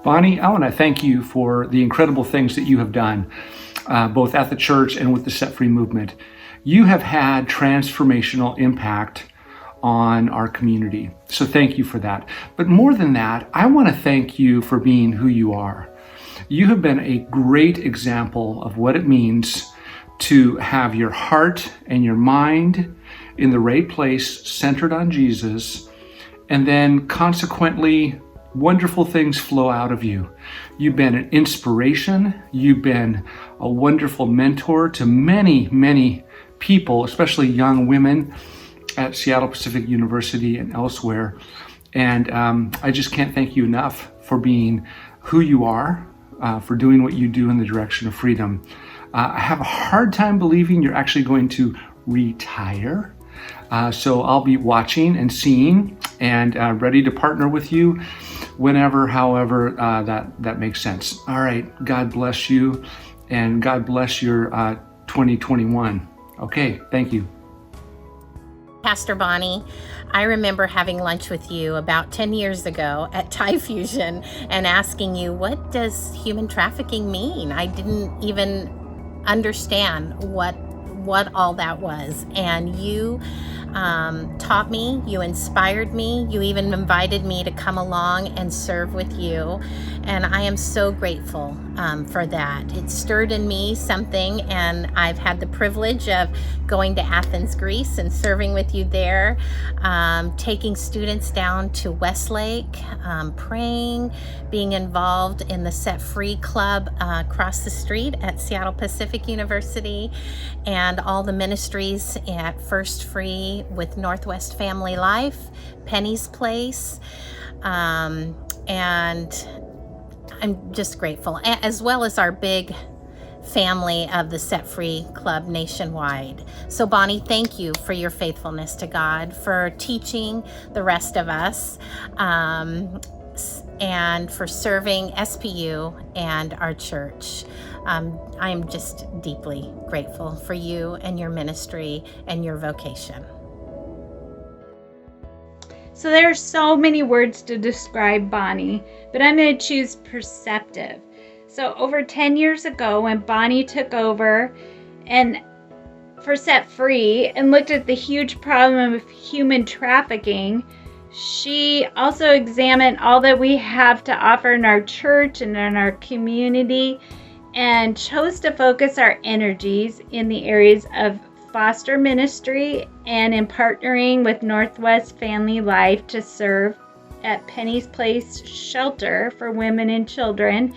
Bonnie, I want to thank you for the incredible things that you have done, both at the church and with the Set Free movement. You have had transformational impact on our community. So thank you for that. But more than that, I want to thank you for being who you are. You have been a great example of what it means to have your heart and your mind in the right place, centered on Jesus, and then consequently, wonderful things flow out of you. You've been an inspiration. You've been a wonderful mentor to many, many people, especially young women at Seattle Pacific University and elsewhere. And I just can't thank you enough for being who you are, for doing what you do in the direction of freedom. I have a hard time believing you're actually going to retire. So I'll be watching and seeing and ready to partner with you whenever, however, that makes sense. All right, God bless you, and God bless your 2021. Okay, thank you. Pastor Bonnie, I remember having lunch with you about 10 years ago at Thai Fusion and asking you, what does human trafficking mean? I didn't even understand what all that was. And you taught me, you inspired me, you even invited me to come along and serve with you. And I am so grateful for that. It stirred in me something, and I've had the privilege of going to Athens, Greece, and serving with you there, taking students down to Westlake, praying, being involved in the Set Free Club across the street at Seattle Pacific University, and all the ministries at First Free with Northwest Family Life, Penny's Place, and I'm just grateful, as well as our big family of the Set Free Club nationwide. So Bonnie, thank you for your faithfulness to God, for teaching the rest of us, and for serving SPU and our church. I am just deeply grateful for you and your ministry and your vocation. So there are so many words to describe Bonnie, but I'm going to choose perceptive. So over 10 years ago, when Bonnie took over and for Set Free and looked at the huge problem of human trafficking, she also examined all that we have to offer in our church and in our community, and chose to focus our energies in the areas of foster ministry and in partnering with Northwest Family Life to serve at Penny's Place Shelter for Women and Children.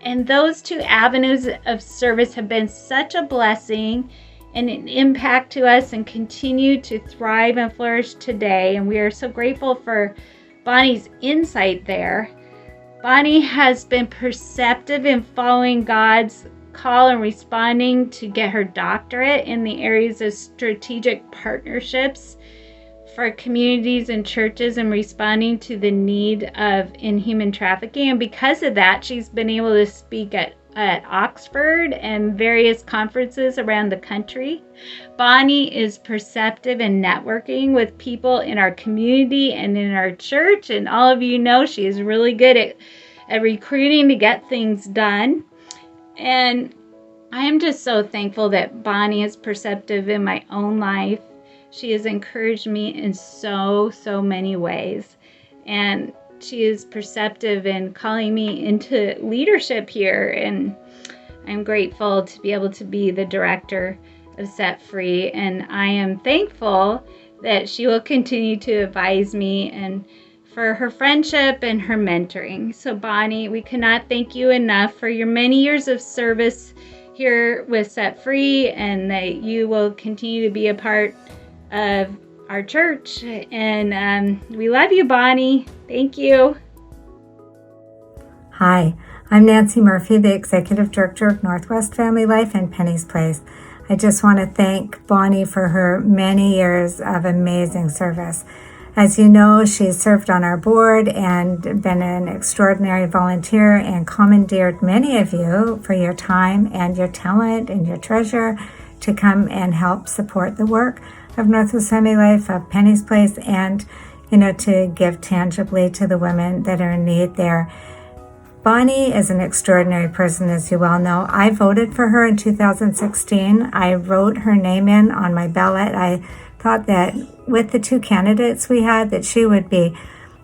And those two avenues of service have been such a blessing and an impact to us, and continue to thrive and flourish today. And we are so grateful for Bonnie's insight there. Bonnie has been perceptive in following God's call and responding to get her doctorate in the areas of strategic partnerships for communities and churches, and responding to the need of in human trafficking. And because of that, she's been able to speak at Oxford and various conferences around the country. Bonnie is perceptive in networking with people in our community and in our church. And all of you know she is really good at recruiting to get things done. And I am just so thankful that Bonnie is perceptive in my own life. She has encouraged me in so many ways. And she is perceptive in calling me into leadership here. And I'm grateful to be able to be the director of Set Free. And I am thankful that she will continue to advise me, and for her friendship and her mentoring. So Bonnie, we cannot thank you enough for your many years of service here with Set Free, and that you will continue to be a part of our church. And we love you, Bonnie. Thank you. Hi, I'm Nancy Murphy, the Executive Director of Northwest Family Life and Penny's Place. I just want to thank Bonnie for her many years of amazing service. As you know, she's served on our board and been an extraordinary volunteer, and commandeered many of you for your time and your talent and your treasure to come and help support the work of Northwest Family Life, of Penny's Place, and to give tangibly to the women that are in need there. Bonnie is an extraordinary person, as you well know. I voted for her in 2016. I wrote her name in on my ballot. I thought that with the two candidates we had, that she would be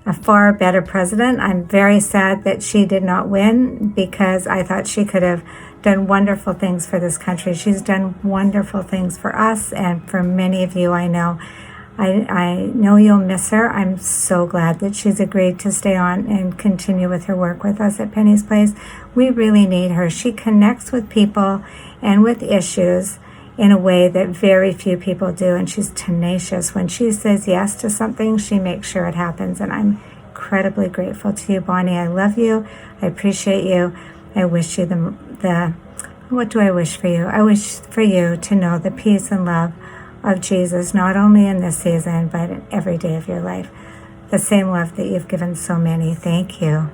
a far better president. I'm very sad that she did not win, because I thought she could have done wonderful things for this country. She's done wonderful things for us and for many of you I know. I know you'll miss her. I'm so glad that she's agreed to stay on and continue with her work with us at Penny's Place. We really need her. She connects with people and with issues in a way that very few people do, and she's tenacious. When she says yes to something, she makes sure it happens, and I'm incredibly grateful to you, Bonnie. I love you. I appreciate you. I wish you what do I wish for you? I wish for you to know the peace and love of Jesus, not only in this season, but in every day of your life. The same love that you've given so many. Thank you.